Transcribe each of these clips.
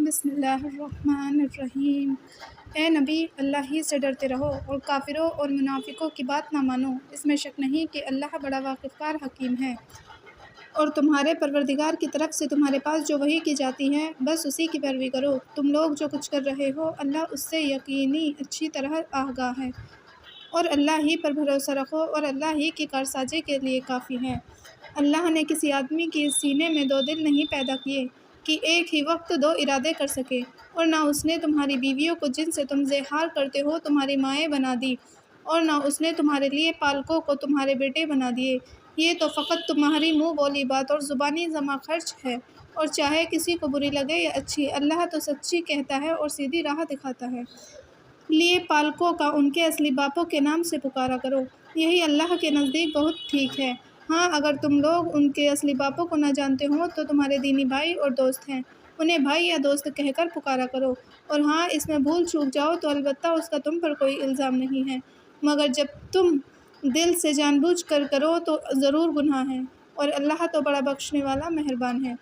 بسم اللہ الرحمن الرحیم۔ اے نبی، اللہ ہی سے ڈرتے رہو اور کافروں اور منافقوں کی بات نہ مانو۔ اس میں شک نہیں کہ اللہ بڑا واقفکار حکیم ہے۔ اور تمہارے پروردگار کی طرف سے تمہارے پاس جو وحی کی جاتی ہے بس اسی کی پیروی کرو۔ تم لوگ جو کچھ کر رہے ہو اللہ اس سے یقینی اچھی طرح آگاہ ہے۔ اور اللہ ہی پر بھروسہ رکھو اور اللہ ہی کی کارسازی کے لیے کافی ہے۔ اللہ نے کسی آدمی کے سینے میں دو دل نہیں پیدا کیے کہ ایک ہی وقت دو ارادے کر سکے، اور نہ اس نے تمہاری بیویوں کو جن سے تم زہار کرتے ہو تمہاری مائیں بنا دی، اور نہ اس نے تمہارے لیے پالکوں کو تمہارے بیٹے بنا دیے۔ یہ تو فقط تمہاری منہ بولی بات اور زبانی جمع خرچ ہے، اور چاہے کسی کو بری لگے یا اچھی، اللہ تو سچی کہتا ہے اور سیدھی راہ دکھاتا ہے۔ لیے پالکوں کا ان کے اصلی باپوں کے نام سے پکارا کرو، یہی اللہ کے نزدیک بہت ٹھیک ہے۔ ہاں، اگر تم لوگ ان کے اصلی باپوں کو نہ جانتے ہو تو تمہارے دینی بھائی اور دوست ہیں، انہیں بھائی یا دوست کہہ کر پکارا کرو۔ اور ہاں، اس میں بھول چوک جاؤ تو البتہ اس کا تم پر کوئی الزام نہیں ہے، مگر جب تم دل سے جان بوجھ کر کرو تو ضرور گناہ ہے، اور اللہ تو بڑا بخشنے والا مہربان ہے۔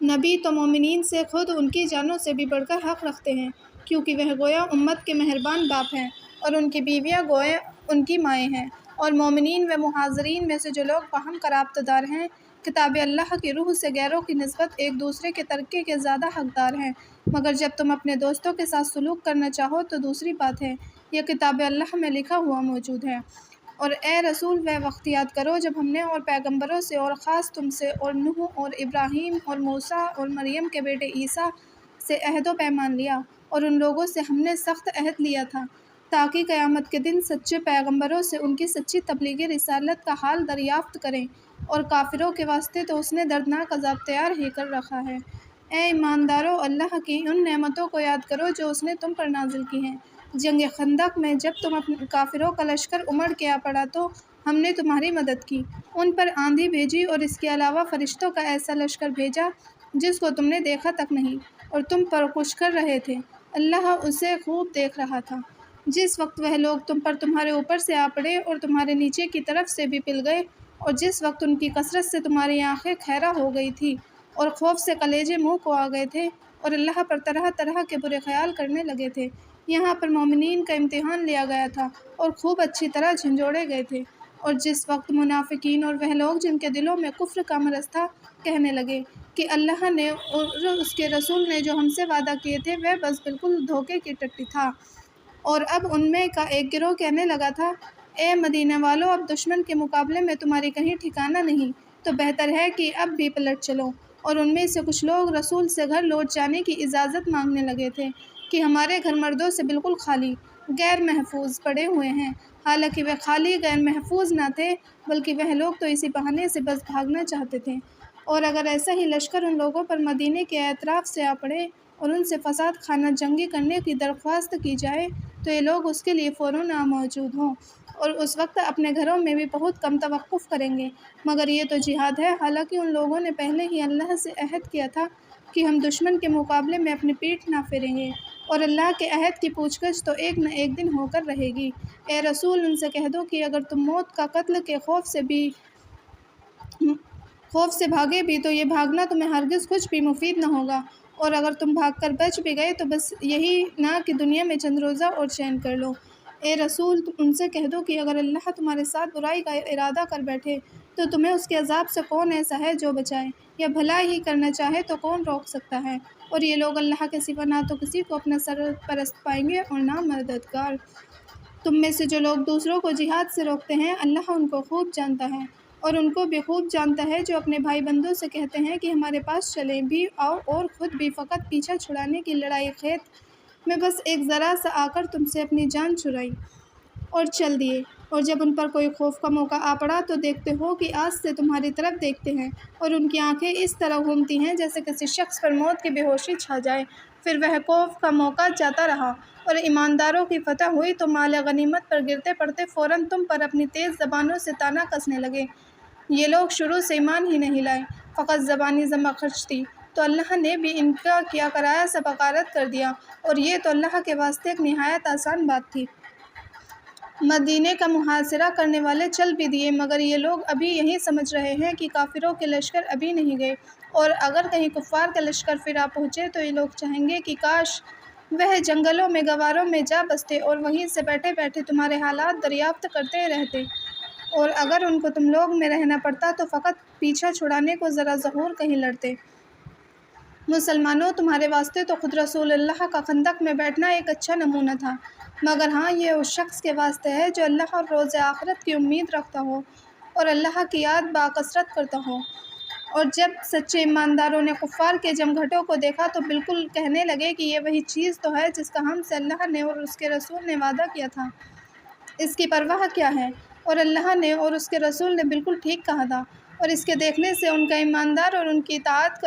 نبی تو مومنین سے خود ان کی جانوں سے بھی بڑھ کر حق رکھتے ہیں، کیونکہ وہ گویا امت کے مہربان باپ ہیں، اور ان کی بیویاں گویا ان کی مائیں ہیں۔ اور مومنین و مہاجرین میں سے جو لوگ باہم قرابت دار ہیں، کتاب اللہ کی روح سے غیروں کی نسبت ایک دوسرے کے ترکے کے زیادہ حقدار ہیں، مگر جب تم اپنے دوستوں کے ساتھ سلوک کرنا چاہو تو دوسری بات ہے، یہ کتاب اللہ میں لکھا ہوا موجود ہے۔ اور اے رسول، وہ وقت یاد کرو جب ہم نے اور پیغمبروں سے اور خاص تم سے اور نوح اور ابراہیم اور موسیٰ اور مریم کے بیٹے عیسیٰ سے عہد و پیمان لیا، اور ان لوگوں سے ہم نے سخت عہد لیا تھا تاکہ قیامت کے دن سچے پیغمبروں سے ان کی سچی تبلیغ رسالت کا حال دریافت کریں، اور کافروں کے واسطے تو اس نے دردناک عذاب تیار ہی کر رکھا ہے۔ اے ایماندارو، اللہ کی ان نعمتوں کو یاد کرو جو اس نے تم پر نازل کی ہیں۔ جنگ خندق میں جب تم اپنے کافروں کا لشکر امڑ کے آ پڑا تو ہم نے تمہاری مدد کی، ان پر آندھی بھیجی اور اس کے علاوہ فرشتوں کا ایسا لشکر بھیجا جس کو تم نے دیکھا تک نہیں، اور تم پر خوش کر رہے تھے، اللہ اسے خوب دیکھ رہا تھا۔ جس وقت وہ لوگ تم پر تمہارے اوپر سے آ پڑے اور تمہارے نیچے کی طرف سے بھی پل گئے، اور جس وقت ان کی کثرت سے تمہاری آنکھیں کھیرا ہو گئی تھی اور خوف سے کلیجے منہ کو آ گئے تھے، اور اللہ پر طرح طرح کے برے خیال کرنے لگے تھے، یہاں پر مومنین کا امتحان لیا گیا تھا اور خوب اچھی طرح جھنجھوڑے گئے تھے۔ اور جس وقت منافقین اور وہ لوگ جن کے دلوں میں کفر کا مرض تھا کہنے لگے کہ اللہ نے اور اس کے رسول نے جو ہم سے وعدہ کیے تھے وہ بس بالکل دھوکے کی ٹٹی تھا، اور اب ان میں کا ایک گروہ کہنے لگا تھا، اے مدینہ والو، اب دشمن کے مقابلے میں تمہاری کہیں ٹھکانہ نہیں، تو بہتر ہے کہ اب بھی پلٹ چلو۔ اور ان میں سے کچھ لوگ رسول سے گھر لوٹ جانے کی اجازت مانگنے لگے تھے کہ ہمارے گھر مردوں سے بالکل خالی، غیر محفوظ پڑے ہوئے ہیں، حالانکہ وہ خالی غیر محفوظ نہ تھے بلکہ وہ لوگ تو اسی بہانے سے بس بھاگنا چاہتے تھے۔ اور اگر ایسا ہی لشکر ان لوگوں پر مدینے کے اطراف سے آ پڑے اور ان سے فساد خانہ جنگی کرنے کی درخواست کی جائے تو یہ لوگ اس کے لیے فوراً موجود ہوں، اور اس وقت اپنے گھروں میں بھی بہت کم توقف کریں گے، مگر یہ تو جہاد ہے، حالانکہ ان لوگوں نے پہلے ہی اللہ سے عہد کیا تھا کہ ہم دشمن کے مقابلے میں اپنی پیٹھ نہ پھیریں گے، اور اللہ کے عہد کی پوچھ گچھ تو ایک نہ ایک دن ہو کر رہے گی۔ اے رسول، ان سے کہہ دو کہ اگر تم موت کا قتل کے خوف سے بھاگے بھی تو یہ بھاگنا تمہیں ہرگز کچھ بھی مفید نہ ہوگا، اور اگر تم بھاگ کر بچ بھی گئے تو بس یہی نہ کہ دنیا میں چند روزہ اور چین کر لو۔ اے رسول، ان سے کہہ دو کہ اگر اللہ تمہارے ساتھ برائی کا ارادہ کر بیٹھے تو تمہیں اس کے عذاب سے کون ایسا ہے جو بچائے، یا بھلا ہی کرنا چاہے تو کون روک سکتا ہے، اور یہ لوگ اللہ کے سوا نہ تو کسی کو اپنا سرپرست پائیں گے اور نہ مددگار۔ تم میں سے جو لوگ دوسروں کو جہاد سے روکتے ہیں اللہ ان کو خوب جانتا ہے، اور ان کو بھی خوب جانتا ہے جو اپنے بھائی بندوں سے کہتے ہیں کہ ہمارے پاس چلیں بھی آؤ، اور خود بھی فقط پیچھا چھڑانے کی لڑائی خیت میں بس ایک ذرا سا آ کر تم سے اپنی جان چھڑائی اور چل دیے، اور جب ان پر کوئی خوف کا موقع آ پڑا تو دیکھتے ہو کہ آج سے تمہاری طرف دیکھتے ہیں، اور ان کی آنکھیں اس طرح گھومتی ہیں جیسے کسی شخص پر موت کی بے ہوشی چھا جائے، پھر وہ خوف کا موقع جاتا رہا اور ایمانداروں کی فتح ہوئی تو مال غنیمت پر گرتے پڑتے فوراً تم پر اپنی تیز زبانوں سے طعنہ کسنے لگے۔ یہ لوگ شروع سے ایمان ہی نہیں لائے، فقط زبانی جمع خرچ تھی، تو اللہ نے بھی ان کا کیا کرایا سب غارت کر دیا، اور یہ تو اللہ کے واسطے ایک نہایت آسان بات تھی۔ مدینے کا محاصرہ کرنے والے چل بھی دیے، مگر یہ لوگ ابھی یہی سمجھ رہے ہیں کہ کافروں کے لشکر ابھی نہیں گئے، اور اگر کہیں کفار کا لشکر پھر آ پہنچے تو یہ لوگ چاہیں گے کہ کاش وہ جنگلوں میں غاروں میں جا بستے اور وہیں سے بیٹھے بیٹھے تمہارے حالات دریافت کرتے رہتے، اور اگر ان کو تم لوگ میں رہنا پڑتا تو فقط پیچھا چھڑانے کو ذرا ظہور کہیں لڑتے۔ مسلمانوں، تمہارے واسطے تو خود رسول اللہ کا خندق میں بیٹھنا ایک اچھا نمونہ تھا، مگر ہاں یہ اس شخص کے واسطے ہے جو اللہ اور روز آخرت کی امید رکھتا ہو اور اللہ کی یاد باکثرت کرتا ہو۔ اور جب سچے ایمانداروں نے کفار کے جمگھٹوں کو دیکھا تو بالکل کہنے لگے کہ یہ وہی چیز تو ہے جس کا ہم سے اللہ نے اور اس کے رسول نے وعدہ کیا تھا، اس کی پرواہ کیا ہے؟ اور اللہ نے اور اس کے رسول نے بالکل ٹھیک کہا تھا، اور اس کے دیکھنے سے ان کا ایماندار اور ان کی اطاعت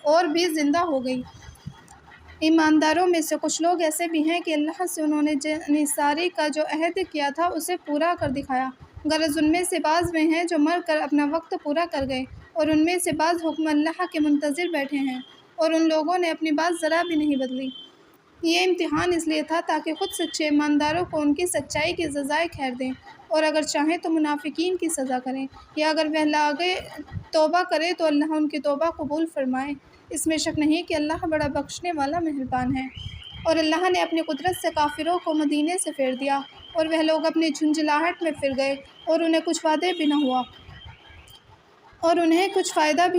اور بھی زندہ ہو گئی۔ ایمانداروں میں سے کچھ لوگ ایسے بھی ہیں کہ اللہ سے انہوں نے نصاری کا جو عہد کیا تھا اسے پورا کر دکھایا، غرض ان میں سے بعض میں ہیں جو مر کر اپنا وقت پورا کر گئے، اور ان میں سے بعض حکم اللہ کے منتظر بیٹھے ہیں، اور ان لوگوں نے اپنی بات ذرا بھی نہیں بدلی۔ یہ امتحان اس لیے تھا تاکہ خود سچے ایمانداروں کو ان کی سچائی کی جزائے خیر دیں، اور اگر چاہیں تو منافقین کی سزا کریں، یا اگر وہ لاگے توبہ کرے تو اللہ ان کی توبہ قبول فرمائے۔ اس میں شک نہیں کہ اللہ بڑا بخشنے والا مہربان ہے۔ اور اللہ نے اپنی قدرت سے کافروں کو مدینے سے پھیر دیا، اور وہ لوگ اپنی جھنجھلاہٹ میں پھر گئے، اور انہیں کچھ فائدہ بھی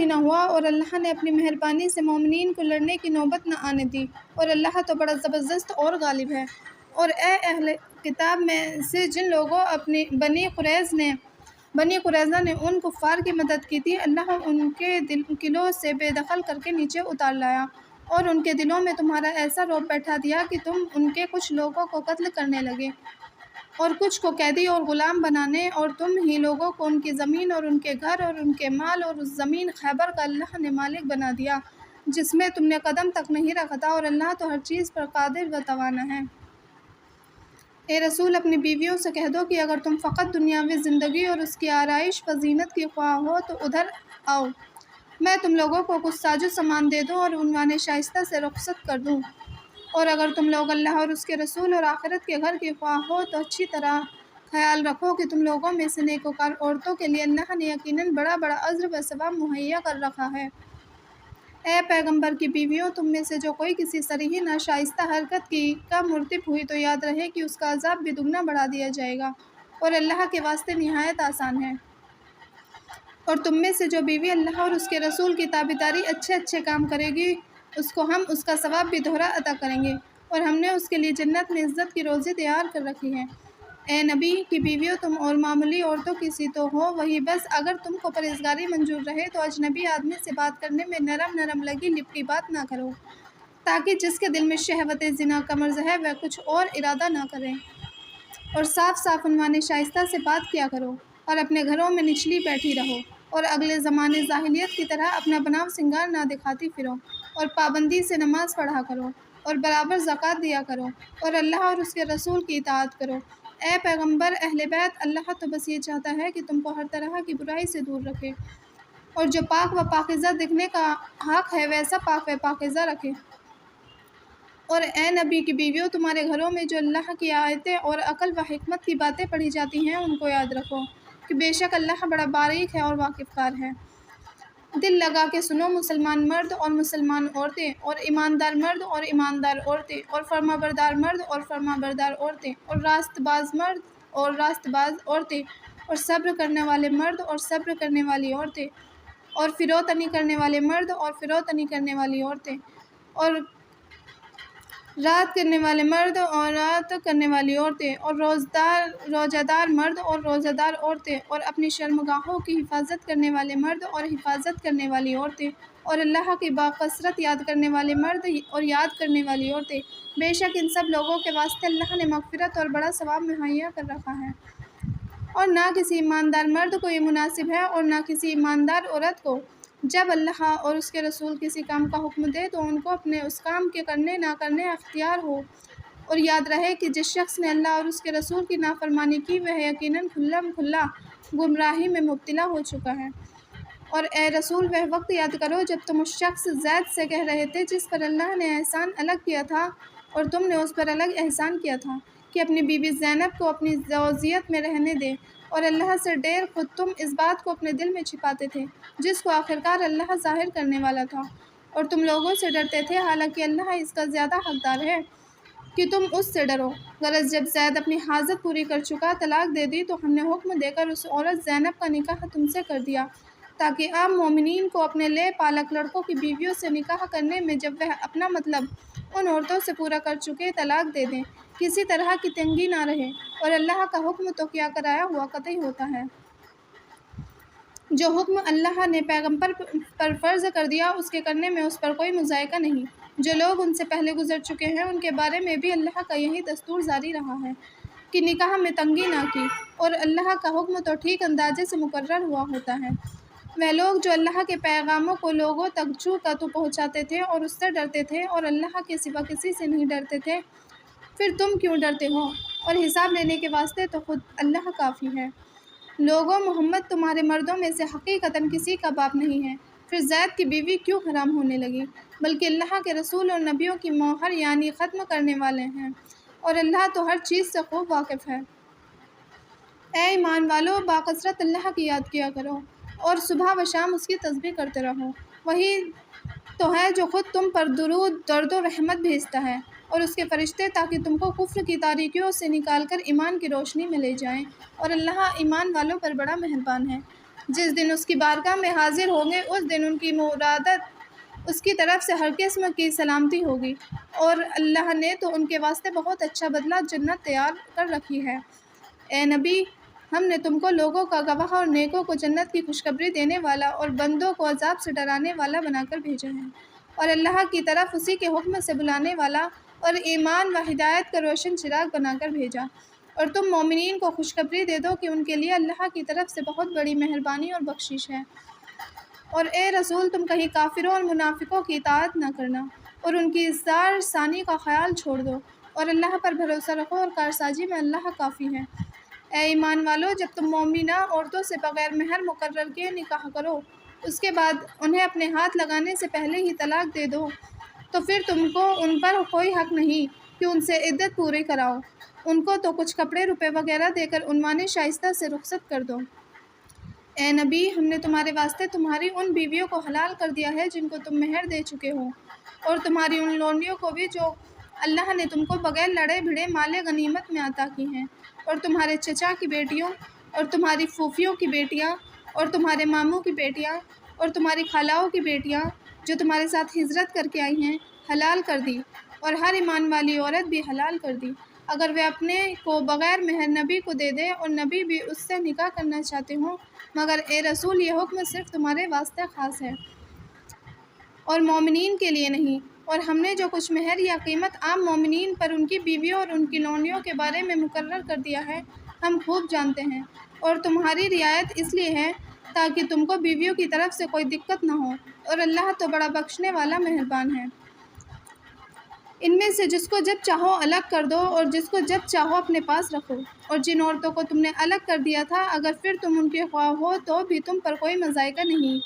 نہ ہوا، اور اللہ نے اپنی مہربانی سے مومنین کو لڑنے کی نوبت نہ آنے دی، اور اللہ تو بڑا زبردست اور غالب ہے۔ اور اے اہل کتاب میں سے جن لوگوں اپنی بنی قریظہ نے ان کفار کی مدد کی تھی، اللہ ان کے قلعوں سے بے دخل کر کے نیچے اتار لایا، اور ان کے دلوں میں تمہارا ایسا رعب بیٹھا دیا کہ تم ان کے کچھ لوگوں کو قتل کرنے لگے اور کچھ کو قیدی اور غلام بنانے، اور تم ہی لوگوں کو ان کی زمین اور ان کے گھر اور ان کے مال اور اس زمین خیبر کا اللہ نے مالک بنا دیا جس میں تم نے قدم تک نہیں رکھا تھا، اور اللہ تو ہر چیز پر قادر و توانا ہے۔ اے رسول، اپنی بیویوں سے کہہ دو کہ اگر تم فقط دنیاوی زندگی اور اس کی آرائش و زینت کی خواہ ہو تو ادھر آؤ، میں تم لوگوں کو کچھ ساز و سامان دے دوں اور عنوان شائستہ سے رخصت کر دوں، اور اگر تم لوگ اللہ اور اس کے رسول اور آخرت کے گھر کی خواہ ہو تو اچھی طرح خیال رکھو کہ تم لوگوں میں سے نیکوکار عورتوں کے لیے اللہ نے یقیناً بڑا بڑا اجر و ثواب مہیا کر رکھا ہے۔ اے پیغمبر کی بیویوں، تم میں سے جو کوئی کسی صریح ناشائستہ حرکت کا مرتکب ہوئی تو یاد رہے کہ اس کا عذاب بھی دگنا بڑھا دیا جائے گا، اور اللہ کے واسطے نہایت آسان ہے۔ اور تم میں سے جو بیوی اللہ اور اس کے رسول کی تابعداری اچھے کام کرے گی اس کو ہم اس کا ثواب بھی دوہرا عطا کریں گے، اور ہم نے اس کے لیے جنت میں عزت کی روزی تیار کر رکھی ہے۔ اے نبی کی بیویوں، تم اور معمولی عورتوں کی سی تو ہو وہی بس، اگر تم کو پرہیزگاری منظور رہے تو اجنبی آدمی سے بات کرنے میں نرم لگی لپٹی بات نہ کرو، تاکہ جس کے دل میں شہوت زنا کا مرض ہے وہ کچھ اور ارادہ نہ کرے، اور صاف عنوان شائستہ سے بات کیا کرو، اور اپنے گھروں میں نچلی بیٹھی رہو، اور اگلے زمانے جاہلیت کی طرح اپنا بناؤ سنگار نہ دکھاتی پھرو، اور پابندی سے نماز پڑھا کرو، اور برابر زکوٰۃ دیا کرو، اور اللہ اور اس کے رسول کی اطاعت کرو۔ اے پیغمبر، اہل بیت، اللہ تو بس یہ چاہتا ہے کہ تم کو ہر طرح کی برائی سے دور رکھے، اور جو پاک و پاکیزہ دکھنے کا حق ہے ویسا پاک و پاکیزہ رکھے۔ اور اے نبی کی بیویوں، تمہارے گھروں میں جو اللہ کی آیتیں اور عقل و حکمت کی باتیں پڑھی جاتی ہیں ان کو یاد رکھو کہ بے شک اللہ بڑا باریک ہے اور واقف کار ہے۔ دل لگا کے سنو، مسلمان مرد اور مسلمان عورتیں، اور ایماندار مرد اور ایماندار عورتیں، اور فرمانبردار مرد اور فرمانبردار عورتیں، اور راست باز مرد اور راست باز عورتیں، اور صبر کرنے والے مرد اور صبر کرنے والی عورتیں، اور فروتنی کرنے والے مرد اور فروتنی کرنے والی عورتیں، اور رات کرنے والے مرد اور رات کرنے والی عورتیں، اور روزہ دار مرد اور روزہ دار عورتیں، اور اپنی شرمگاہوں کی حفاظت کرنے والے مرد اور حفاظت کرنے والی عورتیں، اور اللہ کی باکثرت یاد کرنے والے مرد اور یاد کرنے والی عورتیں، بے شک ان سب لوگوں کے واسطے اللہ نے مغفرت اور بڑا ثواب مہیا کر رکھا ہے۔ اور نہ کسی ایماندار مرد کو یہ مناسب ہے اور نہ کسی ایماندار عورت کو، جب اللہ اور اس کے رسول کسی کام کا حکم دے تو ان کو اپنے اس کام کے کرنے نہ کرنے اختیار ہو، اور یاد رہے کہ جس شخص نے اللہ اور اس کے رسول کی نافرمانی کی وہ یقیناً کھلا گمراہی میں مبتلا ہو چکا ہے۔ اور اے رسول، وہ وقت یاد کرو جب تم اس شخص زید سے کہہ رہے تھے جس پر اللہ نے احسان الگ کیا تھا اور تم نے اس پر الگ احسان کیا تھا، کہ اپنی بیوی زینب کو اپنی زوجیت میں رہنے دے، اور اللہ سے ڈیر خود تم اس بات کو اپنے دل میں چھپاتے تھے جس کو آخرکار اللہ ظاہر کرنے والا تھا، اور تم لوگوں سے ڈرتے تھے حالانکہ اللہ اس کا زیادہ حقدار ہے کہ تم اس سے ڈرو۔ غرض جب زید اپنی حاجت پوری کر چکا طلاق دے دی تو ہم نے حکم دے کر اس عورت زینب کا نکاح تم سے کر دیا تاکہ عام مومنین کو اپنے لے پالک لڑکوں کی بیویوں سے نکاح کرنے میں جب وہ اپنا مطلب ان عورتوں سے پورا کر چکے طلاق دے دیں، کسی طرح کی تنگی نہ رہے، اور اللہ کا حکم تو کیا کرایا ہوا قطعی ہوتا ہے۔ جو حکم اللہ نے پیغمبر پر فرض کر دیا اس کے کرنے میں اس پر کوئی مذائقہ نہیں۔ جو لوگ ان سے پہلے گزر چکے ہیں ان کے بارے میں بھی اللہ کا یہی دستور جاری رہا ہے کہ نکاح میں تنگی نہ کی، اور اللہ کا حکم تو ٹھیک اندازے سے مقرر ہوا ہوتا ہے۔ وہ لوگ جو اللہ کے پیغاموں کو لوگوں تک چھو کر تو پہنچاتے تھے اور اس سے ڈرتے تھے اور اللہ کے سوا کسی سے نہیں ڈرتے تھے، پھر تم کیوں ڈرتے ہو؟ اور حساب لینے کے واسطے تو خود اللہ کافی ہے۔ لوگوں، محمد تمہارے مردوں میں سے حقیقتاً کسی کا باپ نہیں ہے، پھر زید کی بیوی کیوں حرام ہونے لگی؟ بلکہ اللہ کے رسول اور نبیوں کی مہر یعنی ختم کرنے والے ہیں، اور اللہ تو ہر چیز سے خوب واقف ہے۔ اے ایمان والو، باکثرت اللہ کی یاد کیا کرو اور صبح و شام اس کی تسبیح کرتے رہو۔ وہی تو ہے جو خود تم پر درد و رحمت بھیجتا ہے اور اس کے فرشتے تاکہ تم کو کفر کی تاریکیوں سے نکال کر ایمان کی روشنی میں لے جائیں، اور اللہ ایمان والوں پر بڑا مہربان ہے۔ جس دن اس کی بارگاہ میں حاضر ہوں گے اس دن ان کی مرادت اس کی طرف سے ہر قسم کی سلامتی ہوگی، اور اللہ نے تو ان کے واسطے بہت اچھا بدلہ جنت تیار کر رکھی ہے۔ اے نبی، ہم نے تم کو لوگوں کا گواہ اور نیکوں کو جنت کی خوشخبری دینے والا اور بندوں کو عذاب سے ڈرانے والا بنا کر بھیجا ہے، اور اللہ کی طرف اسی کے حکم سے بلانے والا اور ایمان و ہدایت کا روشن چراغ بنا کر بھیجا۔ اور تم مومنین کو خوشخبری دے دو کہ ان کے لیے اللہ کی طرف سے بہت بڑی مہربانی اور بخشش ہے۔ اور اے رسول، تم کہیں کافروں اور منافقوں کی اطاعت نہ کرنا اور ان کی اظہار ثانی کا خیال چھوڑ دو، اور اللہ پر بھروسہ رکھو اور کارسازی میں اللہ کافی ہے۔ اے ایمان والو، جب تم مومنہ عورتوں سے بغیر مہر مقرر کیے نکاح کرو، اس کے بعد انہیں اپنے ہاتھ لگانے سے پہلے ہی طلاق دے دو، تو پھر تم کو ان پر کوئی حق نہیں کہ ان سے عدت پوری کراؤ، ان کو تو کچھ کپڑے روپے وغیرہ دے کر عنوان شائستہ سے رخصت کر دو۔ اے نبی، ہم نے تمہارے واسطے تمہاری ان بیویوں کو حلال کر دیا ہے جن کو تم مہر دے چکے ہو، اور تمہاری ان لونڈیوں کو بھی جو اللہ نے تم کو بغیر لڑے بھڑے مال غنیمت میں عطا کی ہیں، اور تمہارے چچا کی بیٹیوں اور تمہاری پھوپھیوں کی بیٹیاں اور تمہارے ماموں کی بیٹیاں اور تمہاری خالاؤں کی بیٹیاں جو تمہارے ساتھ ہجرت کر کے آئی ہیں حلال کر دی، اور ہر ایمان والی عورت بھی حلال کر دی اگر وہ اپنے کو بغیر مہر نبی کو دے دے اور نبی بھی اس سے نکاح کرنا چاہتے ہوں، مگر اے رسول، یہ حکم صرف تمہارے واسطے خاص ہے اور مومنین کے لیے نہیں۔ اور ہم نے جو کچھ مہر یا قیمت عام مومنین پر ان کی بیویوں اور ان کی لونڈیوں کے بارے میں مقرر کر دیا ہے ہم خوب جانتے ہیں، اور تمہاری رعایت اس لیے ہے تاکہ تم کو بیویوں کی طرف سے کوئی دقت نہ ہو، اور اللہ تو بڑا بخشنے والا مہربان ہے۔ ان میں سے جس کو جب چاہو الگ کر دو اور جس کو جب چاہو اپنے پاس رکھو، اور جن عورتوں کو تم نے الگ کر دیا تھا اگر پھر تم ان کے خواہ ہو تو بھی تم پر کوئی مذائقہ نہیں۔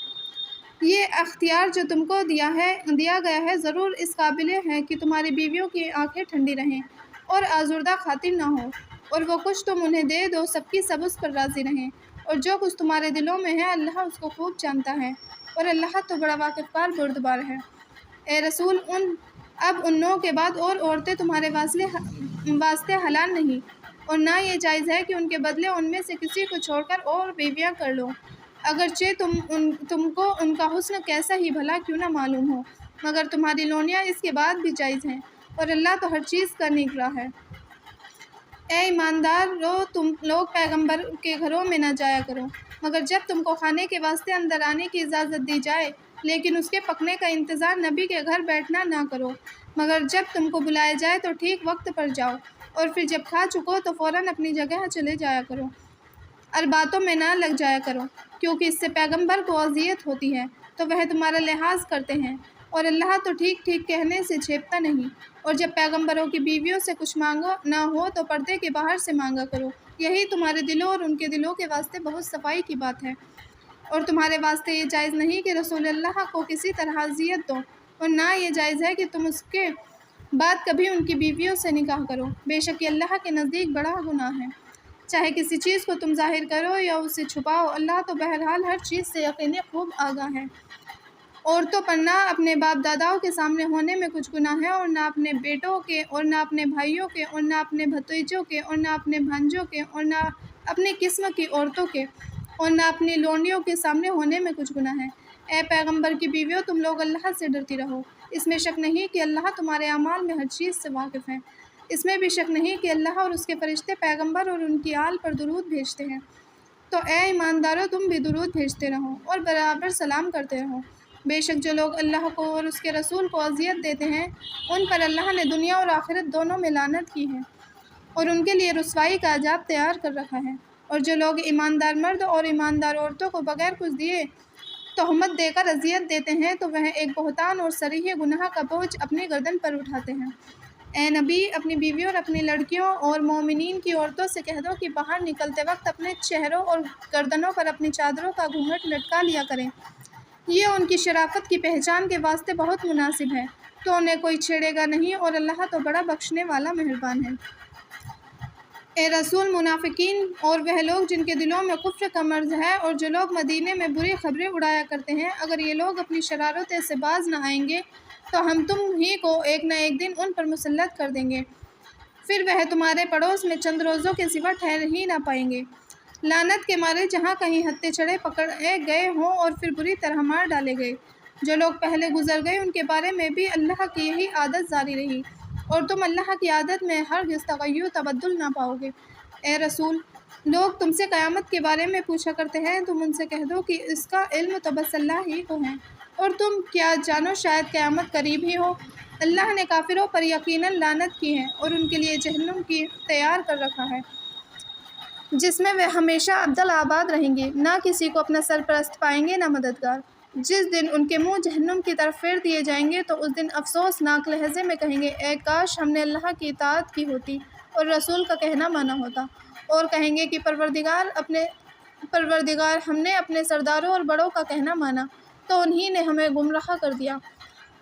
یہ اختیار جو تم کو دیا گیا ہے ضرور اس قابل ہے کہ تمہاری بیویوں کی آنکھیں ٹھنڈی رہیں اور آزردہ خاطر نہ ہو، اور وہ کچھ تم انہیں دے دو سب کی سب اس پر راضی رہیں، اور جو کچھ تمہارے دلوں میں ہے اللہ اس کو خوب جانتا ہے، اور اللہ تو بڑا واقفار بردبار ہے۔ اے رسول، اب ان نوع کے بعد اور عورتیں تمہارے واسطے حلال نہیں، اور نہ یہ جائز ہے کہ ان کے بدلے ان میں سے کسی کو چھوڑ کر اور بیویاں کر لو، اگرچہ تم کو ان کا حسن کیسا ہی بھلا کیوں نہ معلوم ہو، مگر تمہاری لونیاں اس کے بعد بھی جائز ہیں، اور اللہ تو ہر چیز کا نگراں ہے۔ اے ایماندارو، تم لوگ پیغمبر کے گھروں میں نہ جایا کرو مگر جب تم کو کھانے کے واسطے اندر آنے کی اجازت دی جائے، لیکن اس کے پکنے کا انتظار نبی کے گھر بیٹھنا نہ کرو، مگر جب تم کو بلایا جائے تو ٹھیک وقت پر جاؤ، اور پھر جب کھا چکو تو فوراً اپنی جگہ چلے جایا کرو، اور باتوں میں نہ لگ جایا کرو، کیونکہ اس سے پیغمبر کو اذیت ہوتی ہے تو وہ تمہارا لحاظ کرتے ہیں، اور اللہ تو ٹھیک ٹھیک کہنے سے جھیپتا نہیں۔ اور جب پیغمبروں کی بیویوں سے کچھ مانگا نہ ہو تو پردے کے باہر سے مانگا کرو، یہی تمہارے دلوں اور ان کے دلوں کے واسطے بہت صفائی کی بات ہے، اور تمہارے واسطے یہ جائز نہیں کہ رسول اللہ کو کسی طرح اذیت دو، اور نہ یہ جائز ہے کہ تم اس کے بعد کبھی ان کی بیویوں سے نکاح کرو، بے شک یہ اللہ کے نزدیک بڑا گناہ ہے۔ چاہے کسی چیز کو تم ظاہر کرو یا اسے چھپاؤ، اللہ تو بہرحال ہر چیز سے یقینی خوب آگاہ ہے۔ عورتوں پر نہ اپنے باپ داداؤں کے سامنے ہونے میں کچھ گناہ ہے، اور نہ اپنے بیٹوں کے، اور نہ اپنے بھائیوں کے، اور نہ اپنے بھتیجوں کے، اور نہ اپنے بھانجوں کے، اور نہ اپنی قسم کی عورتوں کے، اور نہ اپنی لونڈیوں کے سامنے ہونے میں کچھ گناہ ہے۔ اے پیغمبر کی بیویوں، تم لوگ اللہ سے ڈرتی رہو، اس میں شک نہیں کہ اللہ تمہارے اعمال میں ہر چیز سے واقف ہے۔ اس میں بھی شک نہیں کہ اللہ اور اس کے فرشتے پیغمبر اور ان کی آل پر درود بھیجتے ہیں۔ تو اے ایماندارو، تم بھی درود بھیجتے رہو اور برابر سلام کرتے رہو۔ بے شک جو لوگ اللہ کو اور اس کے رسول کو اذیت دیتے ہیں، ان پر اللہ نے دنیا اور آخرت دونوں میں لعنت کی ہے، اور ان کے لیے رسوائی کا عذاب تیار کر رکھا ہے۔ اور جو لوگ ایماندار مرد اور ایماندار عورتوں کو بغیر کچھ دیے تہمت دے کر اذیت دیتے ہیں، تو وہ ایک بہتان اور صریح گناہ کا بوجھ اپنی گردن پر اٹھاتے ہیں۔ اے نبی، اپنی بیویوں اور اپنی لڑکیوں اور مومنین کی عورتوں سے کہہ دو کہ باہر نکلتے وقت اپنے چہروں اور گردنوں پر اپنی چادروں کا گھونگھٹ لٹکا لیا کریں، یہ ان کی شرافت کی پہچان کے واسطے بہت مناسب ہے، تو انہیں کوئی چھیڑے گا نہیں، اور اللہ تو بڑا بخشنے والا مہربان ہے۔ اے رسول، منافقین اور وہ لوگ جن کے دلوں میں کفر کا مرض ہے اور جو لوگ مدینے میں بری خبریں اڑایا کرتے ہیں، اگر یہ لوگ اپنی شرارتیں سے باز نہ آئیں گے تو ہم تم ہی کو ایک نہ ایک دن ان پر مسلط کر دیں گے، پھر وہ تمہارے پڑوس میں چند روزوں کے سوا ٹھہر ہی نہ پائیں گے۔ لعنت کے مارے جہاں کہیں ہتھے چڑھے پکڑے گئے ہوں اور پھر بری طرح مار ڈالے گئے۔ جو لوگ پہلے گزر گئے ان کے بارے میں بھی اللہ کی یہی عادت جاری رہی، اور تم اللہ کی عادت میں ہرگز تغیر تبدل نہ پاؤ گے۔ اے رسول، لوگ تم سے قیامت کے بارے میں پوچھا کرتے ہیں، تم ان سے کہہ دو کہ اس کا علم تو بس اللہ ہی کو ہے، اور تم کیا جانو شاید قیامت قریب ہی ہو۔ اللہ نے کافروں پر یقیناً لعنت کی ہے، اور ان کے لیے جہنم کی تیار کر رکھا ہے، جس میں وہ ہمیشہ ابدالآباد رہیں گے، نہ کسی کو اپنا سرپرست پائیں گے نہ مددگار۔ جس دن ان کے منہ جہنم کی طرف پھیر دیے جائیں گے تو اس دن افسوسناک لہجے میں کہیں گے، اے کاش ہم نے اللہ کی اطاعت کی ہوتی اور رسول کا کہنا مانا ہوتا، اور کہیں گے کہ پروردگار، ہم نے اپنے سرداروں اور بڑوں کا کہنا مانا تو انہی نے ہمیں گمراہ کر دیا۔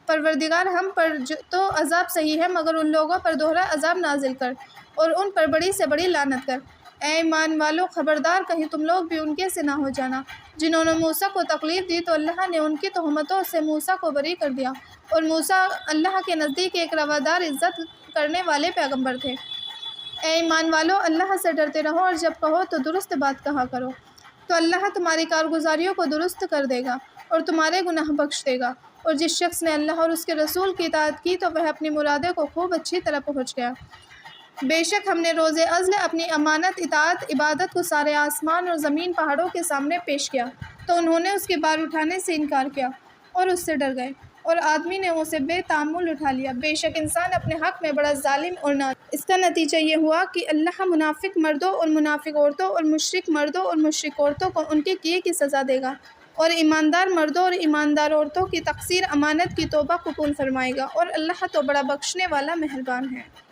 پروردگار، ہم پر تو عذاب صحیح ہے، مگر ان لوگوں پر دوہرا عذاب نازل کر اور ان پر بڑی سے بڑی لعنت کر۔ اے ایمان والو، خبردار کہیں تم لوگ بھی ان کے سے نہ ہو جانا جنہوں نے موسیٰ کو تکلیف دی، تو اللہ نے ان کی تہمتوں سے موسیٰ کو بری کر دیا، اور موسیٰ اللہ کے نزدیک ایک روادار عزت کرنے والے پیغمبر تھے۔ اے ایمان والو، اللہ سے ڈرتے رہو، اور جب کہو تو درست بات کہا کرو، تو اللہ تمہاری کارگزاریوں کو درست کر دے گا اور تمہارے گناہ بخش دے گا۔ اور جس شخص نے اللہ اور اس کے رسول کی اطاعت کی تو وہ اپنی مرادیں کو خوب اچھی طرح پہنچ گیا۔ بے شک ہم نے روز عزل اپنی امانت، اطاعت، عبادت کو سارے آسمان اور زمین پہاڑوں کے سامنے پیش کیا، تو انہوں نے اس کے بار اٹھانے سے انکار کیا اور اس سے ڈر گئے، اور آدمی نے اسے بے تامل اٹھا لیا۔ بے شک انسان اپنے حق میں بڑا ظالم اور نادان۔ اس کا نتیجہ یہ ہوا کہ اللہ منافق مردوں اور منافق عورتوں اور مشرک مردوں اور مشرک عورتوں کو ان کے کیے کی سزا دے گا، اور ایماندار مردوں اور ایماندار عورتوں کی تقصیر امانت کی توبہ قبول فرمائے گا، اور اللہ تو بڑا بخشنے والا مہربان ہے۔